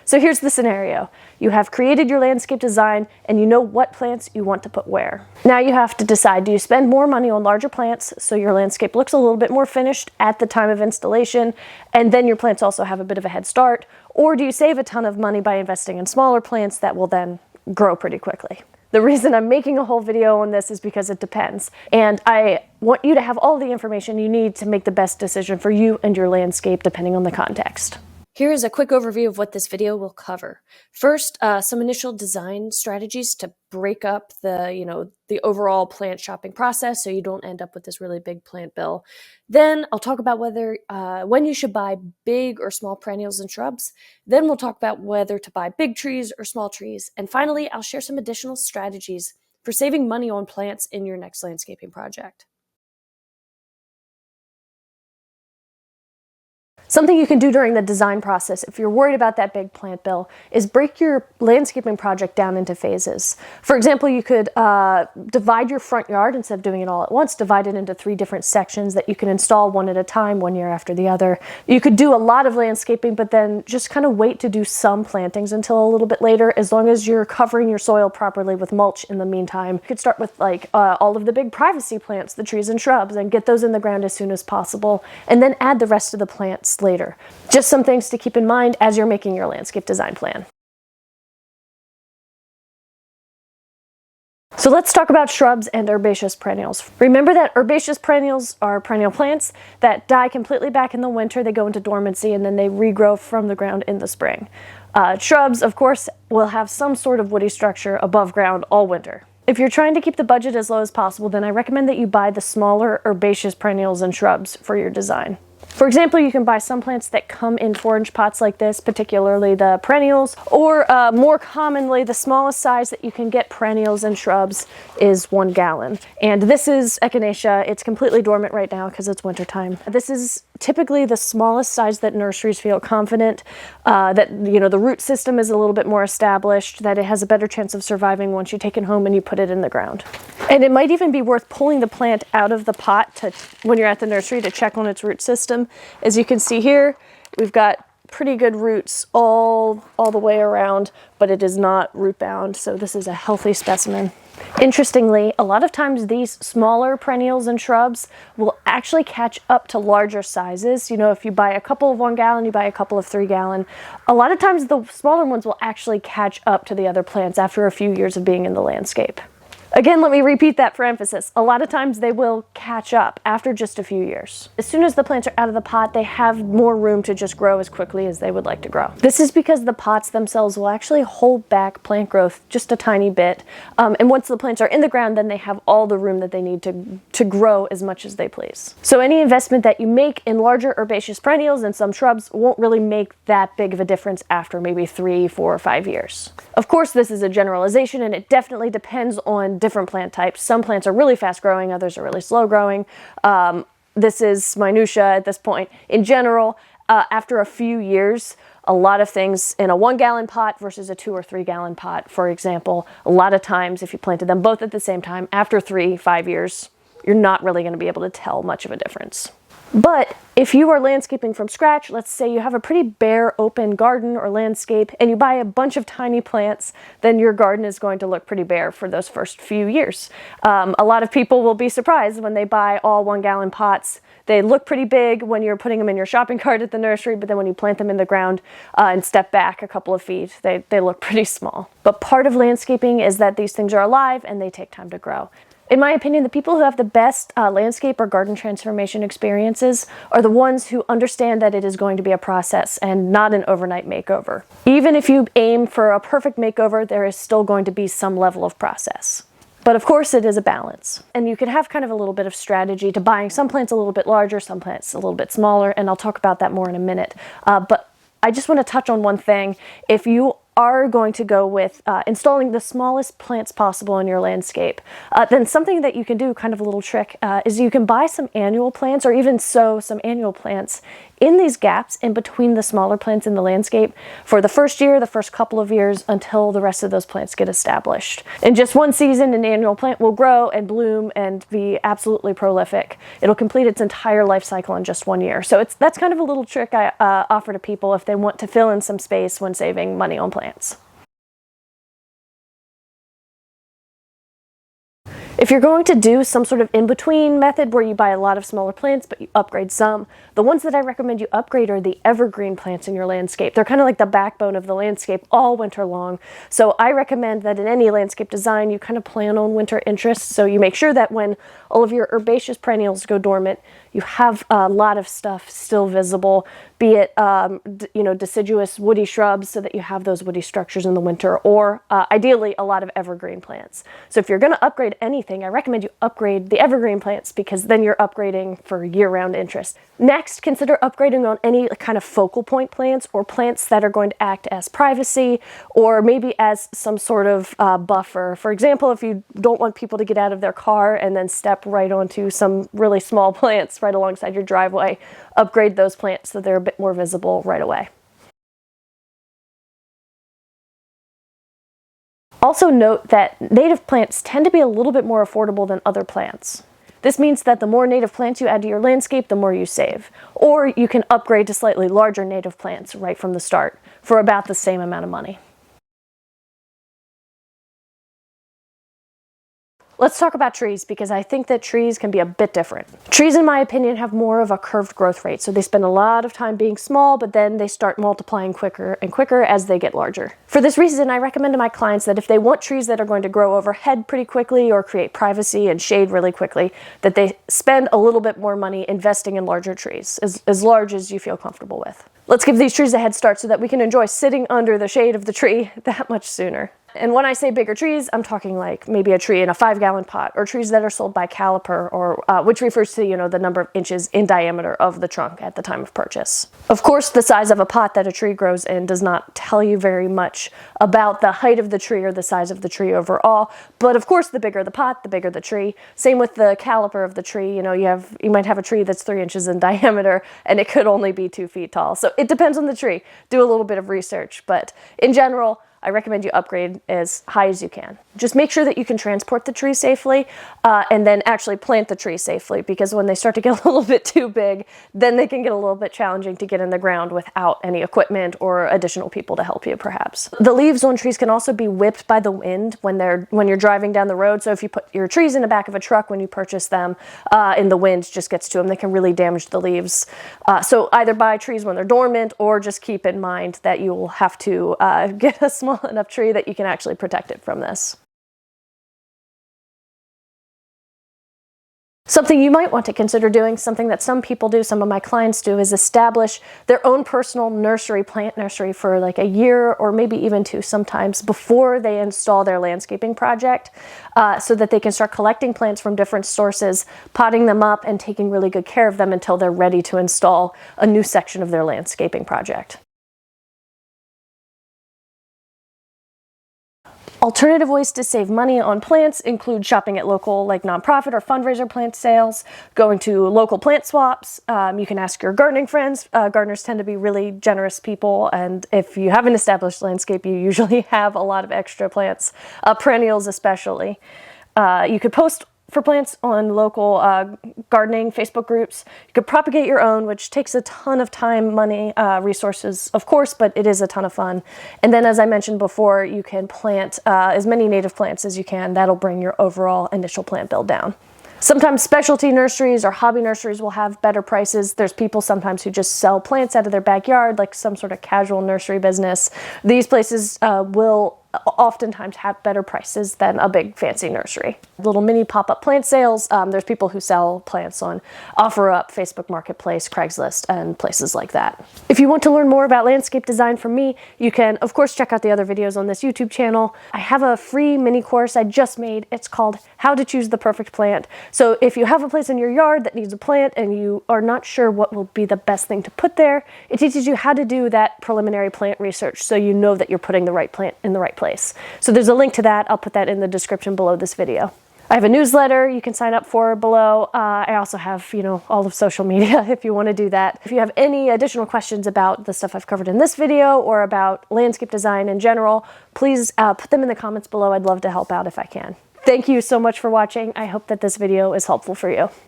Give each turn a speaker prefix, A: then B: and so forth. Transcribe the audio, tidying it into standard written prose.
A: So here's the scenario. You have created your landscape design and you know what plants you want to put where. Now you have to decide, do you spend more money on larger plants so your landscape looks a little bit more finished at the time of installation and then your plants also have a bit of a head start, or do you save a ton of money by investing in smaller plants that will then grow pretty quickly? The reason I'm making a whole video on this is because it depends. And I want you to have all the information you need to make the best decision for you and your landscape depending on the context. Here is a quick overview of what this video will cover. First, some initial design strategies to break up the overall plant shopping process so you don't end up with this really big plant bill. Then I'll talk about when you should buy big or small perennials and shrubs. Then we'll talk about whether to buy big trees or small trees. And finally, I'll share some additional strategies for saving money on plants in your next landscaping project. Something you can do during the design process, if you're worried about that big plant bill, is break your landscaping project down into phases. For example, you could divide your front yard, instead of doing it all at once, divide it into 3 different sections that you can install one at a time, one year after the other. You could do a lot of landscaping, but then just kind of wait to do some plantings until a little bit later, as long as you're covering your soil properly with mulch in the meantime. You could start with all of the big privacy plants, the trees and shrubs, and get those in the ground as soon as possible, and then add the rest of the plants later. Just some things to keep in mind as you're making your landscape design plan. So let's talk about shrubs and herbaceous perennials. Remember that herbaceous perennials are perennial plants that die completely back in the winter. They go into dormancy and then they regrow from the ground in the spring. Shrubs, of course, will have some sort of woody structure above ground all winter. If you're trying to keep the budget as low as possible, then I recommend that you buy the smaller herbaceous perennials and shrubs for your design. For example, you can buy some plants that come in 4-inch pots like this, particularly the perennials, or more commonly, the smallest size that you can get perennials and shrubs is 1 gallon. And this is Echinacea. It's completely dormant right now because it's wintertime. This is typically the smallest size that nurseries feel confident that the root system is a little bit more established, that it has a better chance of surviving once you take it home and you put it in the ground. And it might even be worth pulling the plant out of the pot when you're at the nursery to check on its root system. As you can see here, we've got pretty good roots all the way around, but it is not root bound, so this is a healthy specimen. Interestingly, a lot of times these smaller perennials and shrubs will actually catch up to larger sizes. If you buy a couple of 1 gallon, you buy a couple of 3 gallon. A lot of times the smaller ones will actually catch up to the other plants after a few years of being in the landscape. Again, let me repeat that for emphasis. A lot of times they will catch up after just a few years. As soon as the plants are out of the pot, they have more room to just grow as quickly as they would like to grow. This is because the pots themselves will actually hold back plant growth just a tiny bit. And once the plants are in the ground, then they have all the room that they need to grow as much as they please. So any investment that you make in larger herbaceous perennials and some shrubs won't really make that big of a difference after maybe 3, 4, or 5 years. Of course, this is a generalization and it definitely depends on different plant types. Some plants are really fast growing, others are really slow growing. This is minutia at this point. In general, after a few years, a lot of things in a 1 gallon pot versus a 2 or 3 gallon pot, for example, a lot of times if you planted them both at the same time, after 3, 5 years, you're not really going to be able to tell much of a difference. But if you are landscaping from scratch, let's say you have a pretty bare open garden or landscape and you buy a bunch of tiny plants, then your garden is going to look pretty bare for those first few years. A lot of people will be surprised when they buy all 1 gallon pots. They look pretty big when you're putting them in your shopping cart at the nursery, but then when you plant them in the ground and step back a couple of feet, they look pretty small. But part of landscaping is that these things are alive and they take time to grow. In my opinion, the people who have the best landscape or garden transformation experiences are the ones who understand that it is going to be a process and not an overnight makeover. Even if you aim for a perfect makeover, there is still going to be some level of process. But of course it is a balance. And you can have kind of a little bit of strategy to buying some plants a little bit larger, some plants a little bit smaller, and I'll talk about that more in a minute. But I just want to touch on one thing. If you are going to go with installing the smallest plants possible in your landscape, then something that you can do, kind of a little trick, is you can buy some annual plants or even sow some annual plants in these gaps in between the smaller plants in the landscape for the first year, the first couple of years, until the rest of those plants get established. In just one season, an annual plant will grow and bloom and be absolutely prolific. It'll complete its entire life cycle in just 1 year. So that's kind of a little trick I offer to people if they want to fill in some space when saving money on plants. If you're going to do some sort of in-between method where you buy a lot of smaller plants but you upgrade some, the ones that I recommend you upgrade are the evergreen plants in your landscape. They're kind of like the backbone of the landscape all winter long. So I recommend that in any landscape design you kind of plan on winter interests, so you make sure that when all of your herbaceous perennials go dormant, you have a lot of stuff still visible, be it deciduous woody shrubs so that you have those woody structures in the winter, or ideally a lot of evergreen plants. So if you're going to upgrade anything, I recommend you upgrade the evergreen plants because then you're upgrading for year-round interest. Next, consider upgrading on any kind of focal point plants or plants that are going to act as privacy or maybe as some sort of buffer. For example, if you don't want people to get out of their car and then step right onto some really small plants right alongside your driveway, upgrade those plants so they're a bit more visible right away. Also note that native plants tend to be a little bit more affordable than other plants. This means that the more native plants you add to your landscape, the more you save. Or you can upgrade to slightly larger native plants right from the start for about the same amount of money. Let's talk about trees, because I think that trees can be a bit different. Trees, in my opinion, have more of a curved growth rate, so they spend a lot of time being small, but then they start multiplying quicker and quicker as they get larger. For this reason, I recommend to my clients that if they want trees that are going to grow overhead pretty quickly or create privacy and shade really quickly, that they spend a little bit more money investing in larger trees, as large as you feel comfortable with. Let's give these trees a head start so that we can enjoy sitting under the shade of the tree that much sooner. And when I say bigger trees, I'm talking like maybe a tree in a 5-gallon pot, or trees that are sold by caliper, or which refers to, the number of inches in diameter of the trunk at the time of purchase. Of course, the size of a pot that a tree grows in does not tell you very much about the height of the tree or the size of the tree overall. But of course, the bigger the pot, the bigger the tree. Same with the caliper of the tree. You might have a tree that's 3 inches in diameter and it could only be 2 feet tall. So it depends on the tree. Do a little bit of research, but in general, I recommend you upgrade as high as you can. Just make sure that you can transport the tree safely and then actually plant the tree safely, because when they start to get a little bit too big, then they can get a little bit challenging to get in the ground without any equipment or additional people to help you, perhaps. The leaves on trees can also be whipped by the wind when you're driving down the road. So if you put your trees in the back of a truck when you purchase them and the wind just gets to them, they can really damage the leaves. So either buy trees when they're dormant, or just keep in mind that you will have to get a small enough tree that you can actually protect it from this. Something you might want to consider doing, something that some people do, some of my clients do, is establish their own personal nursery, plant nursery, for like a year or maybe even 2 sometimes before they install their landscaping project, so that they can start collecting plants from different sources, potting them up, and taking really good care of them until they're ready to install a new section of their landscaping project. Alternative ways to save money on plants include shopping at local nonprofit or fundraiser plant sales, going to local plant swaps. You can ask your gardening friends. Gardeners tend to be really generous people, and if you have an established landscape, you usually have a lot of extra plants, perennials especially. You could post for plants on local gardening Facebook groups. You could propagate your own, which takes a ton of time, money, resources, of course, but it is a ton of fun. And then, as I mentioned before, you can plant as many native plants as you can. That'll bring your overall initial plant bill down. Sometimes specialty nurseries or hobby nurseries will have better prices. There's people sometimes who just sell plants out of their backyard, like some sort of casual nursery business. These places will oftentimes have better prices than a big fancy nursery. Little mini pop-up plant sales. There's people who sell plants on OfferUp, Facebook Marketplace, Craigslist, and places like that. If you want to learn more about landscape design from me, you can, of course, check out the other videos on this YouTube channel. I have a free mini course I just made. It's called How to Choose the Perfect Plant. So if you have a place in your yard that needs a plant and you are not sure what will be the best thing to put there, it teaches you how to do that preliminary plant research so you know that you're putting the right plant in the right place. So there's a link to that. I'll put that in the description below this video. I have a newsletter you can sign up for below. I also have, all of social media if you want to do that. If you have any additional questions about the stuff I've covered in this video or about landscape design in general, please put them in the comments below. I'd love to help out if I can. Thank you so much for watching. I hope that this video is helpful for you.